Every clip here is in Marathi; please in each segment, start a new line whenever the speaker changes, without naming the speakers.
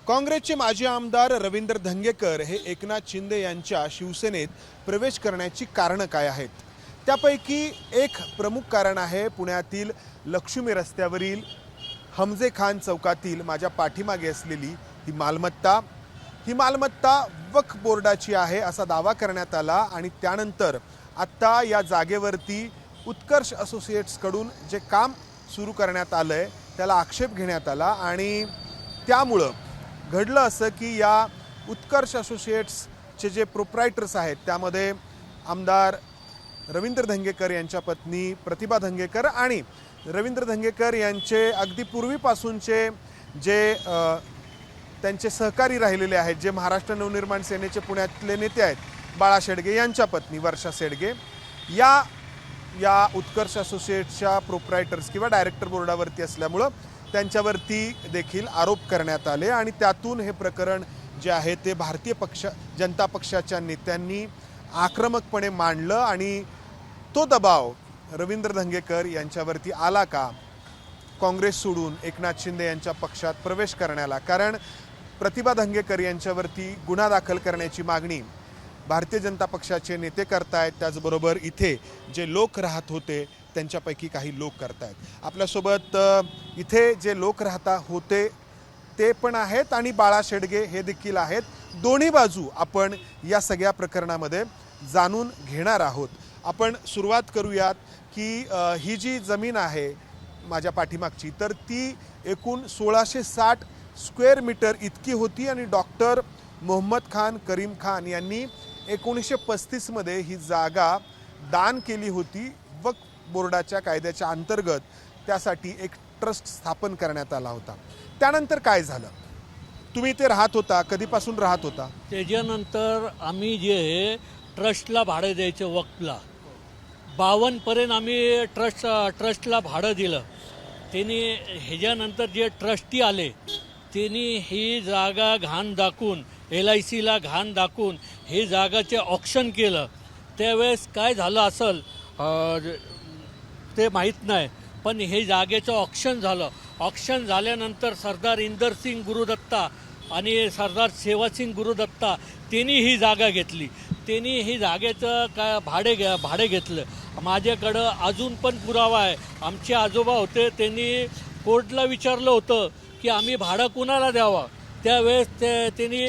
काँग्रेसचे माजी आमदार रवींद्र धंगेकर हे एकनाथ शिंदे यांच्या शिवसेनेत प्रवेश करण्याची कारणं काय आहेत? त्यापैकी एक प्रमुख कारण आहे पुण्यातील लक्ष्मी रस्त्यावरील हमजे खान चौकातील माझ्या पाठीमागे असलेली ही मालमत्ता वक्फ बोर्डाची आहे असा दावा करण्यात आला आणि त्यानंतर आत्ता या जागेवरती उत्कर्ष असोसिएट्सकडून जे काम सुरू करण्यात आलंय त्याला आक्षेप घेण्यात आला आणि त्यामुळं घडलं असं की या उत्कर्ष असोसिएट्सचे जे प्रोप्रायटर्स आहेत त्यामध्ये आमदार रवींद्र धंगेकर यांच्या पत्नी प्रतिभा धंगेकर आणि रवींद्र धंगेकर यांचे अगदी पूर्वीपासूनचे जे त्यांचे सहकारी राहिलेले आहेत, जे महाराष्ट्र नवनिर्माण सेनेचे पुण्यातले नेते आहेत बाळा शेडगे यांच्या पत्नी वर्षा शेडगे या उत्कर्ष असोसिएट्सच्या प्रोप्रायटर्स किंवा डायरेक्टर बोर्डावरती असल्यामुळं त्यांच्यावरती देखील आरोप करण्यात आले आणि त्यातून हे प्रकरण जे आहे ते भारतीय जनता पक्षाच्या नेत्यांनी आक्रमकपणे मांडलं आणि तो दबाव रवींद्र धंगेकर यांच्यावरती आला का काँग्रेस सोडून एकनाथ शिंदे यांच्या पक्षात प्रवेश करण्याला. कारण प्रतिभा धंगेकर यांच्यावरती गुन्हा दाखल करण्याची मागणी भारतीय जनता पक्षाचे नेते करतायत, त्याचबरोबर इथे जे लोक राहत होते त्यांच्यापैकी काही लोक करतायत. आपल्यासोबत इथे जे लोक राहता होते ते पण आहेत आणि बाळा शेडगे हे देखील आहेत. दोन्ही बाजू आपण या सगळ्या प्रकरणामध्ये जाणून घेणार आहोत. आपण सुरुवात करूयात की ही जी जमीन आहे माझ्या पाठीमागची तर ती एकूण 1660 स्क्वेअर मीटर इतकी होती आणि डॉक्टर मोहम्मद खान करीम खान यांनी 1935 मध्ये ही जागा दान केली होती. वक्फ बोर्डाच्या कायद्याच्या अंतर्गत त्यासाठी एक ट्रस्ट स्थापन करण्यात आला होता. त्यानंतर काय झालं? तुम्ही इथे राहत होता, कधीपासून राहत होता?
त्याच्यानंतर आम्ही जे ट्रस्टला भाडं द्यायचं वक्फला 52 पर्यंत आम्ही ट्रस्टला भाडं दिलं. त्यांनी ह्याच्यानंतर जे ट्रस्टी आले त्यांनी ही जागा घाण दाखवून LICला घाण दाखवून हे जागाचे ऑक्शन केलं. त्यावेळेस काय झालं असेल ते माहीत नाही, पण हे जागेचं ऑक्शन झालं. ऑक्शन झाल्यानंतर सरदार इंदरसिंग गुरुदत्ता आणि सरदार सेवासिंग गुरुदत्ता त्यांनी ही जागा घेतली. त्यांनी ही जागेचं काय भाडे घेतलं. माझ्याकडं अजून पण पुरावा आहे. आमचे आजोबा होते, त्यांनी कोर्टला विचारलं होतं की आम्ही भाडं कुणाला द्यावा. त्यावेळेस त्यांनी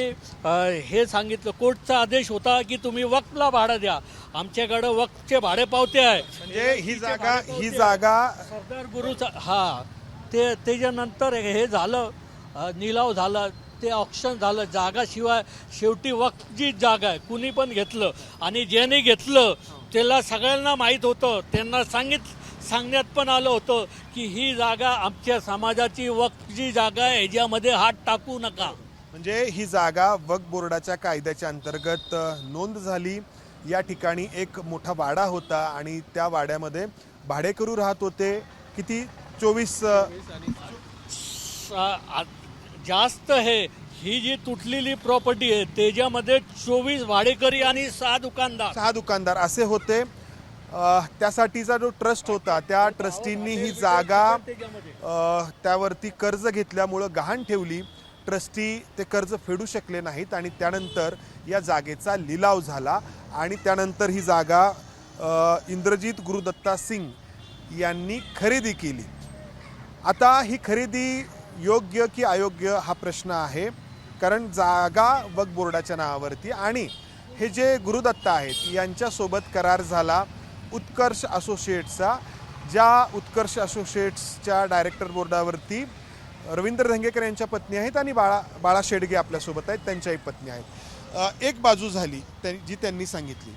हे सांगितलं, कोर्टचा आदेश होता की तुम्ही वक्फला भाडं द्या. आमच्याकडं वक्फचे भाडे पावते आहे.
म्हणजे ही जागा
सरदार गुरुचा त्याच्यानंतर हे झालं, निलाव झाला, ते ऑक्शन झालं. जागा शिवाय शेवटी वक्फची जागा आहे, कुणी पण घेतलं आणि ज्याने घेतलं त्याला सगळ्यांना माहीत होतं. त्यांना सांगण्यात पण आलं होतं की ही जागा आमच्या समाजाची वक्फची जागा आहे, ह्याच्यामध्ये हात टाकू नका.
म्हणजे ही जागा वक्फ बोर्डाच्या कायद्याच्या अंतर्गत नोंद झाली. या ठिकाणी एक मोठा वाडा होता आणि त्या वाड्यामध्ये भाडेकरू राहत होते. किती? 24
जास्त आहे. ही जी तुटलेली प्रॉपर्टी आहे त्याच्यामध्ये 24 भाडेकरी आणि 6 दुकानदार
असे होते. त्यासाठीचा जो ट्रस्ट होता त्या ट्रस्टींनी ही जागा त्यावरती कर्ज घेतल्यामुळं गहाण ठेवली. ट्रस्टी ते कर्ज फेडू शकले नाहीत आणि त्यानंतर या जागेचा लिलाव झाला आणि त्यानंतर ही जागा इंद्रजित गुरुदत्ता सिंग यांनी खरेदी केली. आता ही खरेदी योग्य की अयोग्य हा प्रश्न आहे, कारण जागा वक्फ बोर्डाच्या नावावरती आणि हे जे गुरुदत्ता आहेत यांच्यासोबत करार झाला उत्कर्ष असोसिएट्सचा. ज्या उत्कर्ष असोसिएट्सच्या डायरेक्टर बोर्डावरती रवींद्र धंगेकर यांच्या पत्नी आहेत आणि बाळा शेडगे आपल्यासोबत आहेत, त्यांच्याही पत्नी आहेत. एक बाजू झाली जी त्यांनी सांगितली,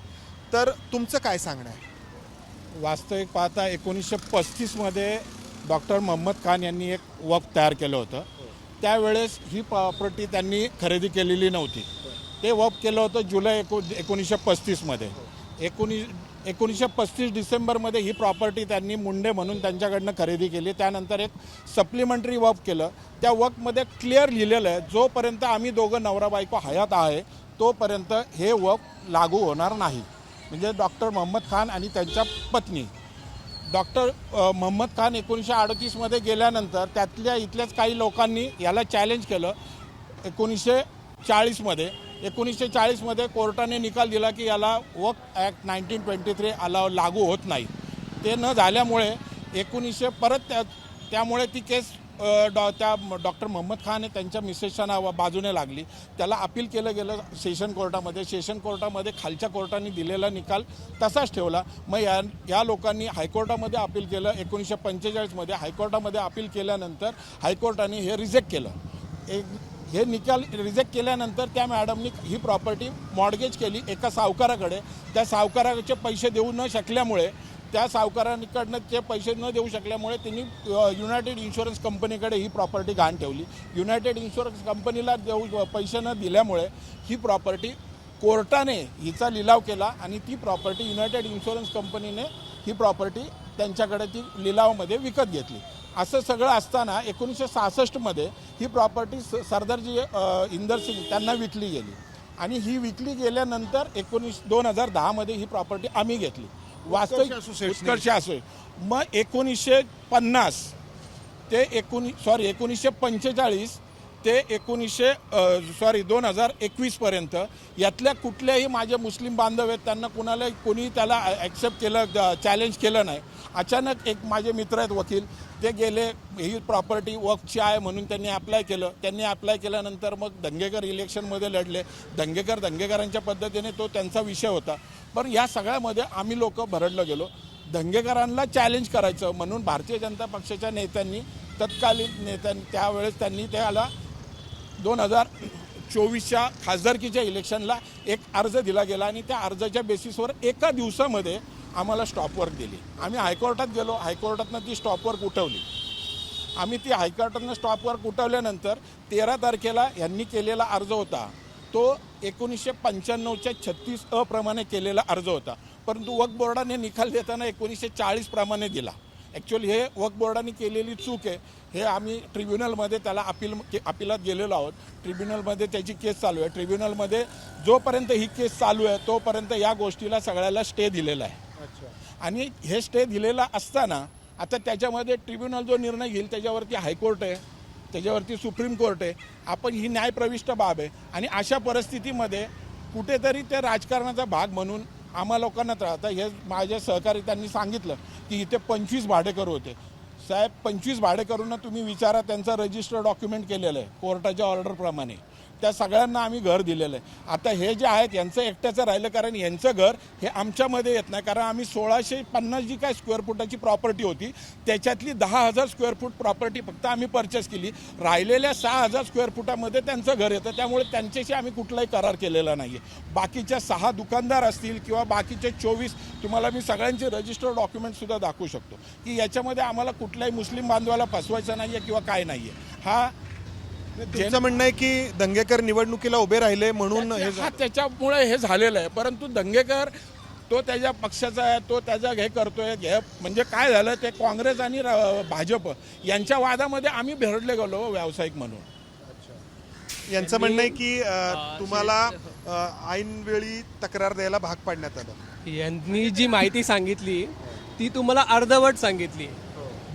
तर तुमचं काय सांगणं आहे?
वास्तविक पाहता 1935 मध्ये डॉक्टर मोहम्मद खान यांनी एक वक्फ तयार केलं होतं. त्यावेळेस ही प्रॉपर्टी त्यांनी खरेदी केलेली नव्हती. ते वक्फ केलं होतं जुलै 1935 मध्ये. 1935 डिसेंबरमध्ये ही प्रॉपर्टी त्यांनी मुंडे म्हणून त्यांच्याकडनं खरेदी केली. त्यानंतर एक सप्लिमेंटरी वक्फ केलं. त्या वक्फमध्ये क्लिअर लिहिलेलं आहे, जोपर्यंत आम्ही दोघं नवरा बायको हयात आहे तोपर्यंत हे वक्फ लागू होणार नाही. म्हणजे डॉक्टर मोहम्मद खान आणि त्यांच्या पत्नी. डॉक्टर मोहम्मद खान 1938 मध्ये गेल्यानंतर त्यातल्या इथल्याच काही लोकांनी याला चॅलेंज केलं. 1940मध्ये कोर्टाने निकाल दिला की याला वक्फ ॲक्ट 1923 लागू होत नाही. ते न झाल्यामुळे त्यामुळे ती केस त्या डॉक्टर मोहम्मद खान त्यांच्या मिसेसच्या बाजूने लागली. त्याला अपील केलं गेलं सेशन कोर्टामध्ये खालच्या कोर्टाने दिलेला निकाल तसाच ठेवला. मग या लोकांनी हायकोर्टामध्ये अपील केलं. 1945मध्ये हायकोर्टामध्ये अपील केल्यानंतर हायकोर्टाने हे रिजेक्ट केलं. हे निकाल रिजेक्ट केल्यानंतर त्या मॅडमनी ही प्रॉपर्टी मॉर्गेज केली एका सावकाराकडे. त्या सावकाराचे पैसे देऊ न शकल्यामुळे त्यांनी युनायटेड इन्शुरन्स कंपनीकडे ही प्रॉपर्टी गहाण ठेवली. युनायटेड इन्शुरन्स कंपनीला पैसे न दिल्यामुळे ही प्रॉपर्टी कोर्टाने हिचा लिलाव केला आणि ती प्रॉपर्टी युनायटेड इन्शुरन्स कंपनीने ही प्रॉपर्टी त्यांच्याकडे ती लिलावामध्ये विकत घेतली. असं सगळं असताना 1966मध्ये ही प्रॉपर्टी सरदारजी इंदर सिंग त्यांना विकली गेली आणि ही विकली गेल्यानंतर 2010मध्ये ही प्रॉपर्टी आम्ही घेतली. वास्तविक उत्कर्ष असोय. मग 1945 ते 1945 ते 2021 पर्यंत यातल्या कुठल्याही माझे मुस्लिम बांधव आहेत त्यांना कोणी त्याला ॲक्सेप्ट केलं, चॅलेंज केलं नाही. अचानक एक माझे मित्र आहेत वकील, ते गेले ही प्रॉपर्टी वक्फची आहे म्हणून त्यांनी अप्लाय केलं. त्यांनी अप्लाय केल्यानंतर मग दंगेकर इलेक्शनमध्ये लढले. दंगेकरांच्या पद्धतीने तो त्यांचा विषय होता. पण या सगळ्यामध्ये आम्ही लोक भरडलं गेलो. दंगेकरांना चॅलेंज करायचं म्हणून भारतीय जनता पक्षाच्या नेत्यांनी त्यावेळेस त्यांनी त्याला 2024च्या खासदारकीच्या इलेक्शनला एक अर्ज दिला गेला आणि त्या अर्जाच्या बेसिसवर एका दिवसामध्ये आम्हाला स्टॉपवर्क दिली. आम्ही हायकोर्टात गेलो. हायकोर्टातनं ती स्टॉपवर्क उठवली. आम्ही ती हायकोर्टातनं स्टॉपवर्क उठवल्यानंतर 13 तारखेला यांनी केलेला अर्ज होता तो 1995च्या 36A प्रमाणे केलेला अर्ज होता. परंतु वक्फ बोर्डाने निकाल देताना 1940 प्रमाणे दिला. ॲक्च्युअली हे वक्फ बोर्डाने केलेली चूक आहे. हे आम्ही ट्रिब्युनलमध्ये त्याला अपिलात गेलेलो आहोत. ट्रिब्युनलमध्ये त्याची केस चालू आहे. ट्रिब्युनलमध्ये जोपर्यंत ही केस चालू आहे तोपर्यंत या गोष्टीला सगळ्याला स्टे दिलेला आहे. आणि हे स्टे दिलेला असताना आता त्याच्यामध्ये ट्रिब्युनल जो निर्णय घेईल त्याच्यावरती हायकोर्ट आहे, त्याच्यावरती सुप्रीम कोर्ट आहे. आपण ही न्यायप्रविष्ट बाब आहे आणि अशा परिस्थितीमध्ये कुठेतरी ते राजकारणाचा भाग म्हणून आम्हा लोकांना आता हे माझे सहकारी त्यांनी सांगितलं की इथे 25 भाडेकरू होते. साहेब 25 भाडेकरूंना तुम्ही विचारा, त्यांचं रजिस्टर डॉक्युमेंट केलेलं आहे कोर्टाच्या ऑर्डरप्रमाणे. त्या सगळ्यांना आम्ही घर दिलेलं आहे. आता हे जे आहेत यांचं एकट्याचं राहिलं कारण यांचं घर हे आमच्यामध्ये येत नाही. कारण आम्ही 1650 जी काय स्क्वेअर फुटाची प्रॉपर्टी होती त्याच्यातली 10,000 स्क्वेअर फूट प्रॉपर्टी फक्त आम्ही परचेस केली. राहिलेल्या 6,000 स्क्वेअर फुटामध्ये त्यांचं घर येतं. त्यामुळे त्यांच्याशी आम्ही कुठलाही करार केलेला नाही आहे. बाकीच्या 6 दुकानदार असतील किंवा बाकीचे 24 तुम्हाला मी सगळ्यांचे रजिस्टर डॉक्युमेंटसुद्धा दाखवू शकतो की याच्यामध्ये आम्हाला कुठल्याही मुस्लिम बांधवाला फसवायचं नाही आहे किंवा काय नाही आहे. हा
त्यांचं म्हणणं आहे की दंगेकर निवडणुकीला उभे राहिले म्हणून
त्याच्यामुळे हे झालेलं आहे. परंतु दंगेकर तो त्याच्या पक्षाचा आहे, तो त्याचा हे करतोय. म्हणजे काय झालं ते काँग्रेस आणि भाजप यांच्या वादामध्ये आम्ही भेरडले गेलो व्यावसायिक म्हणून.
यांचं म्हणणं आहे की तुम्हाला ऐनवेळी तक्रार द्यायला भाग पाडण्यात आलं.
यांनी जी माहिती सांगितली ती तुम्हाला अर्धवट सांगितली.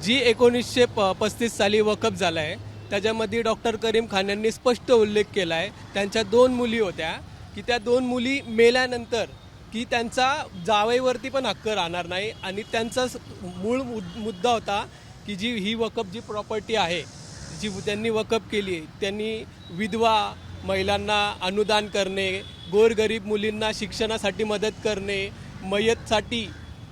जी 1935 साली वकफ झाला आहे त्याच्यामध्ये डॉक्टर करीम खान यांनी स्पष्ट उल्लेख केला आहे त्यांच्या 2 मुली होत्या की त्या 2 मुली मेल्यानंतर की त्यांचा जावईवरती पण हक्क राहणार नाही. आणि त्यांचा मूळ मुद्दा होता की जी ही वकफ जी प्रॉपर्टी आहे जी त्यांनी वकफ केली त्यांनी विधवा महिलांना अनुदान करणे, गोरगरीब मुलींना शिक्षणासाठी मदत करणे, मयतसाठी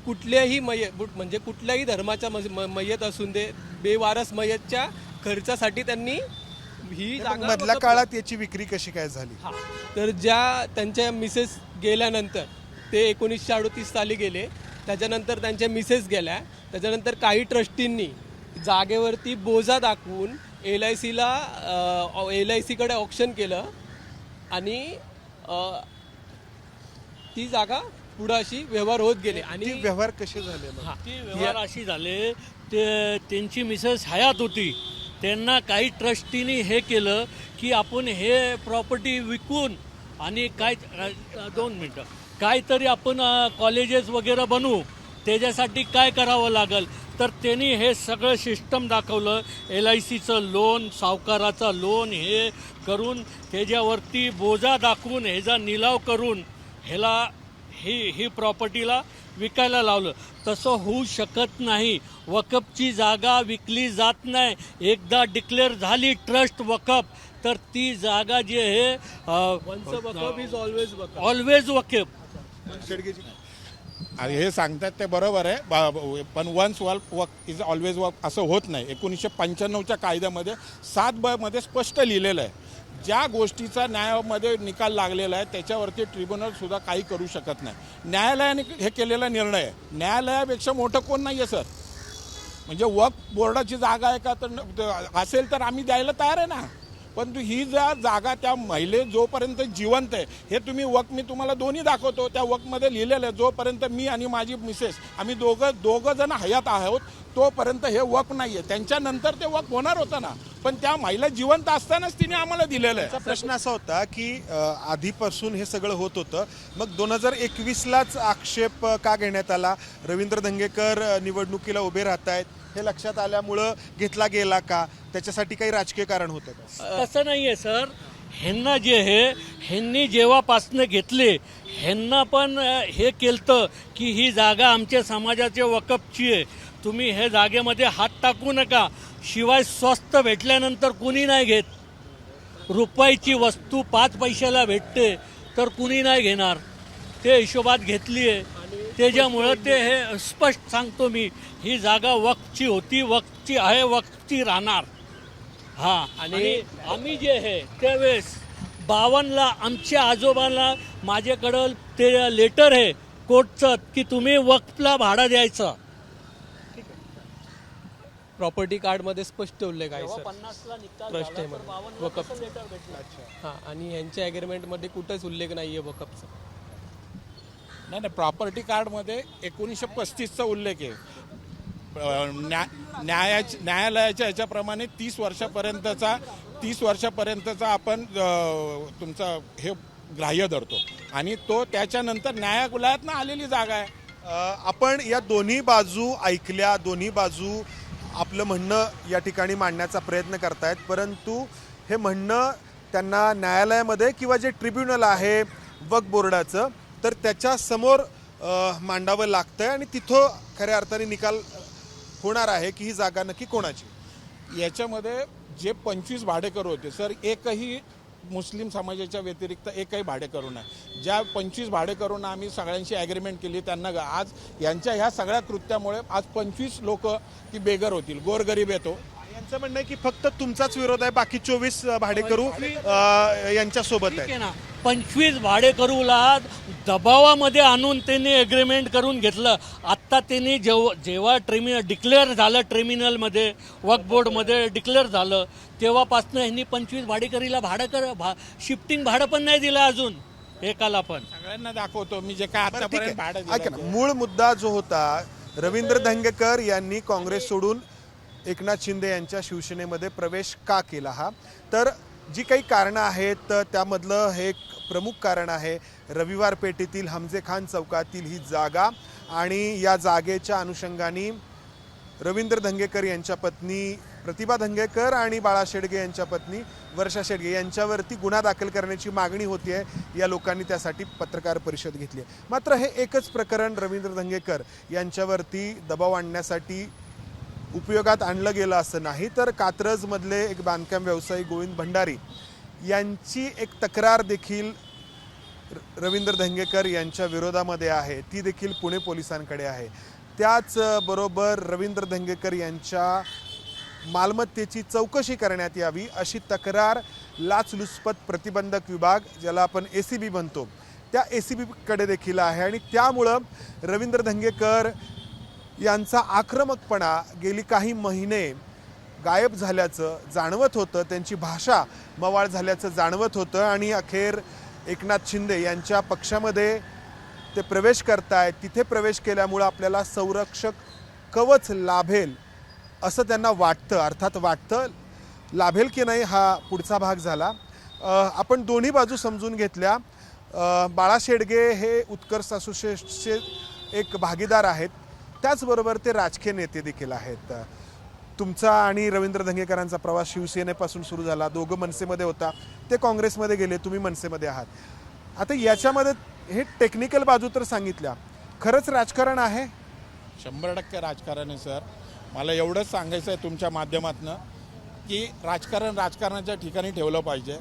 कुठल्याही म्हणजे कुठल्याही धर्माच्या मयत असून दे बेवारस मयतच्या खर्चासाठी त्यांनी ही जागा
मधल्या काळात याची विक्री कशी काय झाली?
तर ज्या त्यांच्या मिसेस गेल्यानंतर ते 1938 साली गेले. त्याच्यानंतर त्यांच्या मिसेस गेल्या. त्याच्यानंतर काही ट्रस्टींनी जागेवरती बोजा दाखवून LICकडे ऑक्शन केलं आणि ती जागा पुढे अशी व्यवहार होत गेले. आणि
व्यवहार कसे झाले?
ती व्यवहार अशी झाले ते त्यांची मिसेस हयात होती. त्यांना काही ट्रस्टीनी हे केलं की आपण हे प्रॉपर्टी विकून आणि 2 मिनटं काहीतरी आपण कॉलेजेस वगैरे बनवू त्याच्यासाठी काय करावं लागेल तर त्यांनी हे सगळं सिस्टम दाखवलं. LICचं लोन, सावकाराचा लोन हे करून त्याच्यावरती बोजा दाखवून ह्याचा निलाव करून ह्याला ही प्रॉपर्टीला विकायला लावलं. तसं होऊ शकत नाही. वकफची जागा विकली जात नाही. एकदा डिक्लेअर झाली ट्रस्ट वकफ तर ती जागा जी आहे
waqf is always waqf.
Always waqf.
शेडगेजी
आणि हे सांगतात ते बरोबर आहे पण once work is always work असं होत नाही. 1995च्या कायद्यामध्ये 7B मध्ये स्पष्ट लिहिलेलं आहे ज्या गोष्टीचा न्यायामध्ये निकाल लागलेला आहे त्याच्यावरती ट्रिब्युनल सुद्धा काही करू शकत नाही. न्यायालयाने हे केलेला निर्णय आहे. न्यायालयापेक्षा मोठं कोण नाही आहे सर. म्हणजे वक्फ बोर्डाची जागा आहे का तर असेल तर आम्ही द्यायला तयार आहे ना. पण ही जागा त्या महिले जोपर्यंत जिवंत आहे हे तुम्ही मी तुम्हाला दोन्ही दाखवतो. त्या वक्फमध्ये लिहिलेलं आहे जोपर्यंत मी आणि माझी मिसेस आम्ही दोघं जण हयात आहोत तोपर्यंत हे वक्फ नाही आहे. त्यांच्यानंतर ते वक्फ होणार होतं ना. पण त्या महिला जिवंत असतानाच तिने आम्हाला दिलेलं आहे.
प्रश्न असा होता की आधीपासून हे सगळं होत होतं, मग 2021लाच आक्षेप का घेण्यात आला? रवींद्र धंगेकर निवडणुकीला उभे राहत आहेत हे लक्षात आल्यामुळं घेतला गेला का? त्याच्यासाठी काही राजकीय कारण होतं का?
तसं नाही आहे सर. ह्यांना जे आहे ह्यांनी जेव्हापासनं घेतले ह्यांना पण हे केलं की ही जागा आमच्या समाजाच्या वकफची आहे, तुम्ही हे जागेमध्ये हात टाकू नका. शिवाय स्वस्त भेटल्यानंतर कुणी नाही घेत. रुपयाची वस्तू 5 पैशाला भेटते तर कुणी नाही घेणार. ते हिशोबात घेतली आहे. त्याच्यामुळं ते हे स्पष्ट सांगतो मी, ही जागा वक्फची होती, वक्फची आहे, वक्फची राहणार. आणि आम्ही जे आहे त्यावेळेस 52ला आमच्या आजोबांना माझ्याकडं ते लेटर आहे कोर्टचं की तुम्ही वक्फला भाडं द्यायचं.
प्रॉपर्टी कार्डमध्ये स्पष्ट उल्लेख आहे सर.
50ला निकाल
ट्रस्ट
झाला
आहे
तर
म्हणून.
52
वकफ.
कसं लेटर भेटलं?
हां, आणि यांच्या ॲग्रीमेंटमध्ये कुठंच उल्लेख नाही आहे वकफचा.
नाही प्रॉपर्टी कार्डमध्ये 1935चा उल्लेख आहे. न्यायालयाच्या ह्याच्याप्रमाणे 30 वर्षापर्यंतचा आपण तुमचा हे ग्राह्य धरतो आणि तो त्याच्यानंतर न्यायालयातनं आलेली जागा आहे.
आपण या दोन्ही बाजू ऐकल्या, दोन्ही बाजू आपलं म्हणणं या ठिकाणी मांडण्याचा प्रयत्न करतायत, परंतु हे म्हणणं त्यांना न्यायालयामध्ये किंवा जे ट्रिब्युनल आहे वक्फ बोर्डाचं तर त्याच्या समोर मांडावं लागतंय आणि तिथं खऱ्या अर्थाने निकाल होणार आहे की ही जागा नक्की कोणाची.
याच्यामध्ये जे 25 भाडेकरू होते सर, एकही मुस्लिम समाजाच्या व्यतिरिक्त एकही भाडेकरू नाही. ज्या 25 भाडेकरूंना आम्ही सगळ्यांशी ॲग्रीमेंट केली त्यांना आज यांच्या ह्या सगळ्या कृत्यामुळे आज 25 लोक ती बेघर होतील, गोरगरीब येतो.
यांचं म्हणणं आहे की फक्त तुमचाच विरोध आहे, बाकी 24 भाडेकरू यांच्यासोबत
ठीक
आहे.
आहे ना. 25 भाडेकरूला दबावामध्ये आणून त्यांनी एग्रीमेंट करून घेतलं. आत्ता त्यांनी जेव्हा डिक्लेअर झालं ट्रिब्युनलमध्ये, वक्फ बोर्डमध्ये डिक्लेअर झालं तेव्हापासून ह्यांनी 25 भाडेकरीला शिफ्टिंग भाडं पण नाही दिलं अजून एकाला पण.
सगळ्यांना दाखवतो मी जे काय आतापर्यंत भाडं
ऐका ना,
दिलं.
मूळ मुद्दा जो होता, रवींद्र धंगेकर यांनी काँग्रेस सोडून एकनाथ शिंदे यांच्या शिवसेनेमध्ये प्रवेश का केला हा, तर जी काही कारणं आहेत त्यामधलं हे एक प्रमुख कारण आहे रविवार पेठेतील हमजे खान चौकातील ही जागा. आणि या जागेच्या अनुषंगाने रवींद्र धंगेकर यांच्या पत्नी प्रतिभा धंगेकर आणि बाळा शेडगे यांच्या पत्नी वर्षा शेडगे यांच्यावरती गुन्हा दाखल करण्याची मागणी होती आहे. या लोकांनी त्यासाठी पत्रकार परिषद घेतली आहे. मात्र हे एकच प्रकरण रवींद्र धंगेकर यांच्यावरती दबाव आणण्यासाठी उपयोगात आणलं गेलं असं नाही, तर कात्रजमधले एक बांधकाम व्यावसायिक गोविंद भंडारी यांची एक तक्रार देखील रवींद्र धंगेकर यांच्या विरोधामध्ये आहे. ती देखील पुणे पोलिसांकडे आहे. त्याचबरोबर रवींद्र धंगेकर यांच्या मालमत्तेची चौकशी करण्यात यावी अशी तक्रार लाचलुचपत प्रतिबंधक विभाग, ज्याला आपण ACB म्हणतो, त्या ACBकडे देखील आहे. आणि त्यामुळं रवींद्र धंगेकर यांचा आक्रमकपणा गेली काही महिने गायब झाल्याचं जाणवत होतं. त्यांची भाषा मवाळ झाल्याचं जाणवत होतं. आणि अखेर एकनाथ शिंदे यांच्या पक्षामध्ये ते प्रवेश करतायत. तिथे प्रवेश केल्यामुळं आपल्याला संरक्षक कवच लाभेल असं त्यांना वाटतं. अर्थात वाटतं, लाभेल की नाही हा पुढचा भाग झाला. आपण दोन्ही बाजू समजून घेतल्या. बाळा शेडगे हे उत्कर्ष असोसिएशनचे एक भागीदार आहेत. त्याचबरोबर ते राजकीय नेते देखील आहेत. तुमचा आणि रवींद्र धंगेकरांचा प्रवास शिवसेनेपासून सुरू झाला, दोघं मनसेमध्ये होता, ते काँग्रेसमध्ये गेले, तुम्ही मनसेमध्ये आहात. आता याच्यामध्ये हे टेक्निकल बाजू तर सांगितल्या, खरंच राजकारण आहे?
100% राजकारण आहे सर. मला एवढंच सांगायचं आहे तुमच्या माध्यमातून की राजकारण राजकारणाच्या ठिकाणी ठेवलं पाहिजे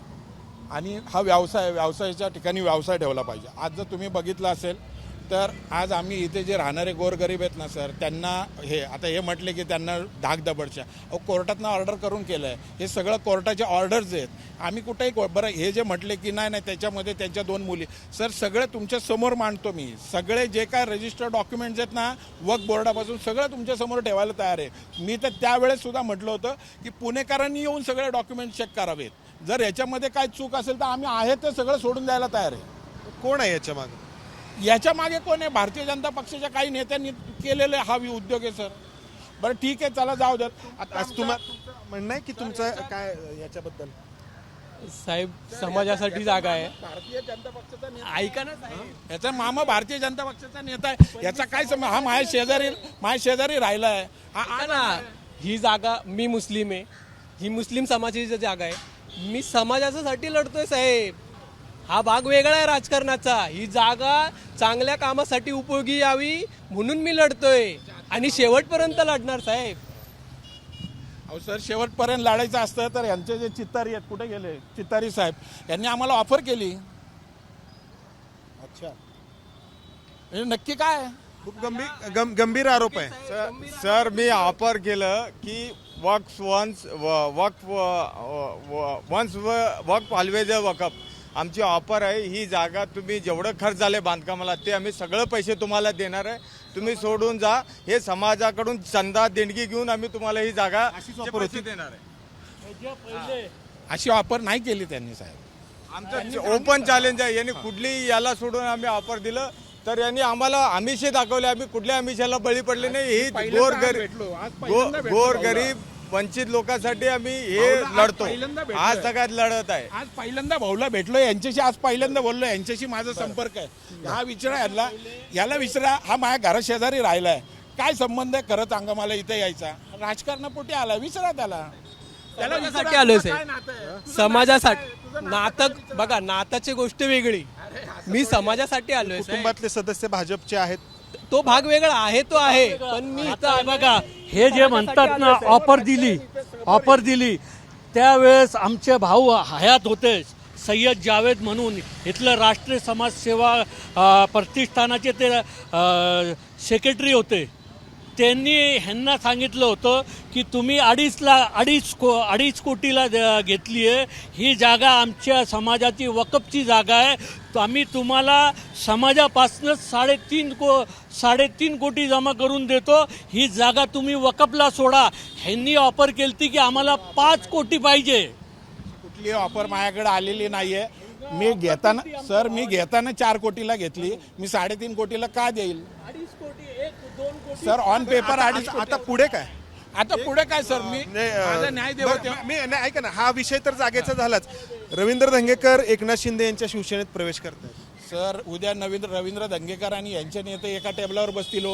आणि हा व्यवसायाच्या ठिकाणी व्यवसाय ठेवला पाहिजे. आज जर तुम्ही बघितलं असेल तर आज आम्ही इथे जे राहणारे गोरगरीब आहेत ना सर, त्यांना हे म्हटले की त्यांना धाकदबडच्या कोर्टातनं ऑर्डर करून केलं आहे. हे सगळं कोर्टाचे ऑर्डर्स आहेत. आम्ही कुठेही बरं हे जे म्हटले की नाही त्याच्यामध्ये त्यांच्या 2 मुली, सर सगळं तुमच्या समोर मांडतो मी. सगळे जे काय रजिस्टर डॉक्युमेंट्स आहेत ना वक्फ बोर्डापासून सगळं तुमच्या समोर ठेवायला तयार आहे. मी तर त्यावेळेस सुद्धा म्हटलं होतं की पुणेकरांनी येऊन सगळे डॉक्युमेंट्स चेक करावेत. जर याच्यामध्ये काय चूक असेल तर आम्ही आहे ते सगळं सोडून द्यायला तयार आहे.
कोण आहे याच्या मागे?
याच्या मागे कोण आहे? भारतीय जनता पक्षाच्या काही नेत्यांनी केलेले हा उद्योग आहे सर. बरं ठीक आहे, चला जाऊ द्यात. आता
आज तुम्हाला म्हणणं आहे की तुमचं काय याच्याबद्दल?
साहेब समाजासाठी जागा आहे.
भारतीय जनता पक्षाचा नेता
ऐका ना साहेब,
याचा मामा भारतीय जनता पक्षाचा नेता आहे. याचा काय समज? हा माझ्या शेजारी राहिला आहे.
ऐका ना, ही जागा मी मुस्लिम आहे, ही मुस्लिम समाजाची जागा आहे. मी समाजासाठी लढतोय साहेब. हा भाग वेगळा आहे राजकारणाचा. ही जागा चांगल्या कामासाठी उपयोगी यावी म्हणून मी लढतोय आणि शेवटपर्यंत लढणार साहेब.
अहो सर, शेवटपर्यंत लढायचं असतं तर यांचे जे चित्तारी आहेत कुठे गेले? चित्तारी साहेब यांनी आम्हाला ऑफर केली.
अच्छा,
हे नक्की काय?
खूप गंभीर आरोप आहे.
सर मी ऑफर केलं की वक्फ ऑलवेज वकफ आमची ऑफर आहे. ही जागा तुम्ही जेवढं खर्च झाले बांधकामाला ते आम्ही सगळं पैसे तुम्हाला देणार आहे. तुम्ही सोडून जा. हे समाजाकडून चंदा देणगी घेऊन आम्ही तुम्हाला ही जागा पैसे देणार आहे.
अशी ऑफर नाही केली त्यांनी साहेब.
आमचं ओपन चॅलेंज आहे. यांनी कुठलीही याला सोडून आम्ही ऑफर दिलं तर यांनी आम्हाला आमिषे दाखवले. आम्ही कुठल्या आमिषाला बळी पडले नाही. ही गोरगरीब वंचित लोकांसाठी आम्ही हे लढतो. आज सगळ्यात लढत आहे.
आज पहिल्यांदा भाऊला भेटलो यांच्याशी, आज पहिल्यांदा बोललो यांच्याशी. माझा संपर्क आहे. हा विचारा याला विचारा. हा माझ्या घरा शेजारी राहिला आहे. काय संबंध आहे खरं सांगा मला इथे यायचा? राजकारणापोटी आला, विचारा त्याला.
समाजासाठी आलोय साहेब. समाजासाठी नातं बघा, नाताची गोष्ट वेगळी. मी समाजासाठी आलोय साहेब.
कुटुंबातले सदस्य भाजपचे आहेत,
तो भाग वेगळा आहे, तो आहे. पण मी
आता बघा, हे जे म्हणतात ना ऑफर दिली त्यावेळेस आमचे भाऊ हयात होते. सय्यद जावेद म्हणून इथलं राष्ट्रीय समाजसेवा प्रतिष्ठानाचे ते सेक्रेटरी होते. त्यांनी ह्यांना सांगितलं होतं की तुम्ही अडीच कोटीला घेतली आहे. ही जागा आमच्या समाजाची वकफची जागा आहे. आम्ही तुम्हाला समाजापासूनच 3.5 कोटी जमा करून देतो. ही जागा तुम्ही वकफला सोडा. ह्यांनी ऑफर केली की आम्हाला 5 कोटी पाहिजे.
कुठली ऑफर माझ्याकडे आलेली नाहीये. मी घेताना 4 कोटीला घेतली. मी 3.5 कोटीला का देईल?
2.5 कोटी 2 कोटी
सर ऑन पेपर 2.5 कोटी.
आता पुढे काय?
आता पुढे काय सर? माझा न्याय देव
ऐका ना, हा विषय तर जागेचा झालाच. रवींद्र धंगेकर एकनाथ शिंदे यांच्या शिवसेनेत प्रवेश करतात.
सर उद्या रवींद्र धंगेकर आणि यांचे नेते एका टेबलावर बसतील.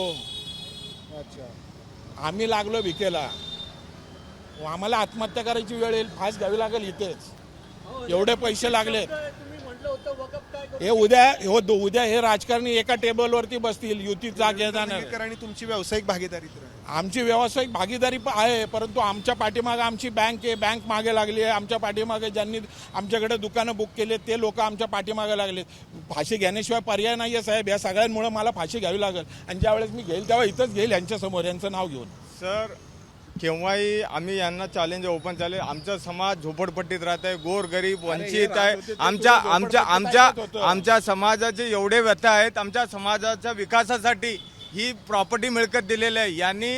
आम्ही लागलो भिकेला. आम्हाला आत्महत्या करायची वेळ येईल, फास घ्यावी लागेल इथेच. एवढे पैसे लागले. हे उद्या हे राजकारणी एका टेबलवरती बसतील. युतीत जागे जाणार.
आणि तुमची व्यावसायिक भागीदारी तर आहे.
आमची व्यावसायिक भागीदारी आहे, परंतु आमच्या पाठीमागे आमची बँक आहे. बँक मागे लागली आहे. आमच्या पाठीमागे ज्यांनी आमच्याकडे दुकानं बुक केले ते लोक आमच्या पाठीमागे लागले. फाशी घेण्याशिवाय पर्याय नाही आहे साहेब. या सगळ्यांमुळे मला फाशी घ्यावी लागेल. आणि ज्यावेळेस मी घेईल तेव्हा इथंच घेईल यांच्यासमोर, यांचं नाव घेऊन.
सर केव्हाही आम्ही यांना चॅलेंज ओपन चॅलेंज. आमचा समाज झोपडपट्टीत राहत आहे, गोरगरीब वंचित आहे. आमच्या समाजाचे एवढे व्यथा आहेत. आमच्या समाजाच्या विकासासाठी ही प्रॉपर्टी मिळकत दिलेली आहे. यांनी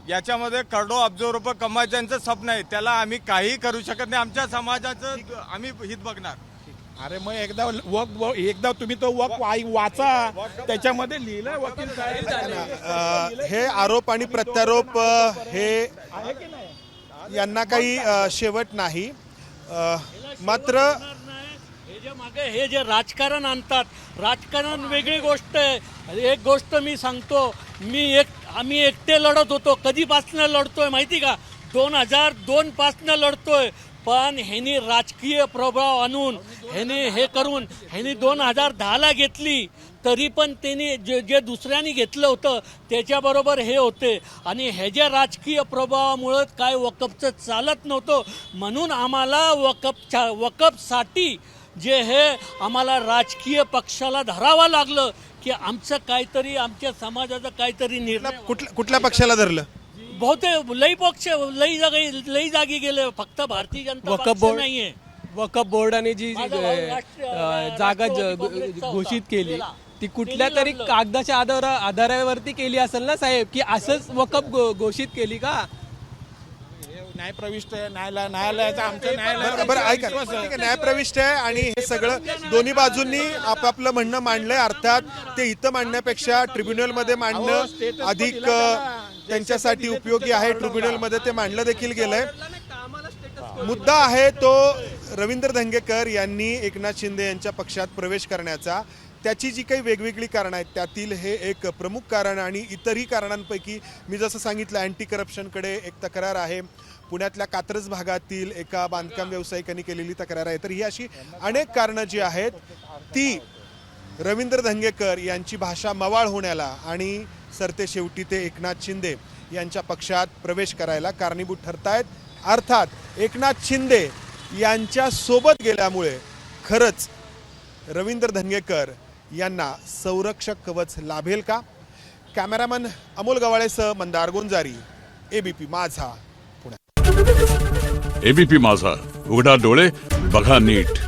याच्यामध्ये करोडो अब्ज रुपये कमवायचं यांचं स्वप्न आहे. त्याला आम्ही काही करू शकत नाही. आमच्या समाजाचं आम्ही हित बघणार.
अरे मग एकदा तुम्ही तो वाचा. त्याच्यामध्ये लिहिलंय वकील साहेब.
हे आरोप आणि प्रत्यारोप हे यांना काही शेवट नाही. मात्र
हे जे राजकारण आणतात, राजकारण वेगळी गोष्ट आहे. एक गोष्ट मी सांगतो, मी एक आम्ही एकटे लढत होतो. कधीपासनं लढतोय माहिती का? 2002 पासनं लढतोय. पण ह्यांनी राजकीय प्रभाव आणून ह्यांनी हे करून ह्यांनी 2010ला घेतली, तरी पण त्यांनी जे दुसऱ्यांनी घेतलं होतं त्याच्याबरोबर हे होते. आणि ह्याच्या राजकीय प्रभावामुळं काय वकफचं चालत नव्हतं. म्हणून आम्हाला वकफसाठी जे हे आम्हाला राजकीय पक्षाला धरावं लागलं की आमचं काहीतरी, आमच्या समाजाचं काहीतरी निर्णय.
कुठल्या पक्षाला धरलं?
बहुतेक लई जागी गेले. फक्त भारतीय जनता
वक्फ
पक्ष
बोर्ड
नाहीये.
वकफ बोर्डाने जी
माझा भाऊ राष्ट्रीय
जागा
काँग्रेसचा होता.
घोषित केली
गेला.
ती कुठल्या
त्यांनी
तरी
लढलं.
कागदाच्या आधारावरती केली असेल ना साहेब, की असंच वकफ घोषित केली का?
न्यायप्रविष्ट आहे, न्यायालयाचा आमच्या न्यायालयाचा
बरं ऐका,
विश्वास आहे.
ठीक आहे, न्यायप्रविष्ट आहे आणि हे सगळं दोन्ही बाजूंनी आपापलं म्हणणं मांडलंय. अर्थात ते इथं मांडण्यापेक्षा ट्रिब्युनलमध्ये मांडणं अधिक त्यांच्यासाठी उपयोगी आहे. ट्रिब्युनलमध्ये ते मांडलं देखील गेलंय. मुद्दा आहे तो रवींद्र धंगेकर यांनी एकनाथ शिंदे यांच्या पक्षात प्रवेश करण्याचा. त्याची जी काही वेगवेगळी कारणं आहेत त्यातील हे एक प्रमुख कारण. आणि इतरही कारणांपैकी मी जसं सांगितलं, अँटी करप्शनकडे एक तक्रार आहे. पुण्यातल्या कात्रज भागातील एका बांधकाम व्यावसायिकांनी केलेली तक्रार आहे. तर ही अशी अनेक कारणं जी आहेत ती रवींद्र धंगेकर यांची भाषा मवाळ होण्याला आणि सरते शेवटी ते एकनाथ शिंदे यांच्या पक्षात प्रवेश करायला कारणीभूत ठरतायत. अर्थात एकनाथ शिंदे यांच्या सोबत गेल्यामुळे खरंच रवींद्र धंगेकर यांना संरक्षक कवच लाभेल का? कॅमेरामन अमोल गवाळेसह मंदार गोंजारी, एबीपी माझा, पुणे.
एबीपी माझा, उघडा डोळे बघा नीट.